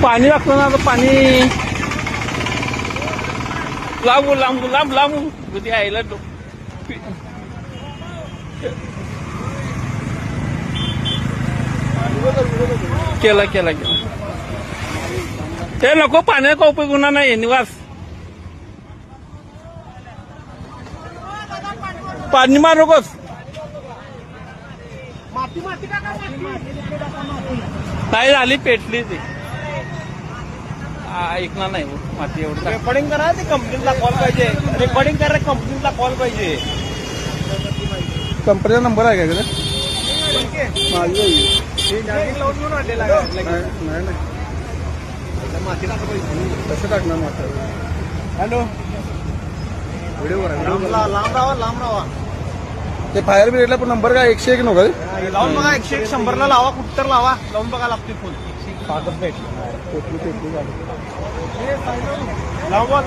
पाणी लागतं ना आता पाणी लांबू लांबू लांब लांबू कधी यायला केला केला केला ते नको पाण्याचा उपयोग होणार नाही निवास पाणी मार नकोस नाही झाली पेटली ती ऐकणार नाही माती एवढं रेकॉर्डिंग करा ते कंपनीला कॉल पाहिजे रेकॉर्डिंग करा कंपनीला कॉल पाहिजे कंपनीचा नंबर आहे का लावून घेऊन आणलेला नाही मातीला कसं टाकणार माता हॅलो व्हिडिओवर लांब राहा ते फायर ब्रिगेडला पण नंबर काय 101 नको लावून बघा 101 100 लावा कुठं तर लावा लावून बघा लागते फोन लावा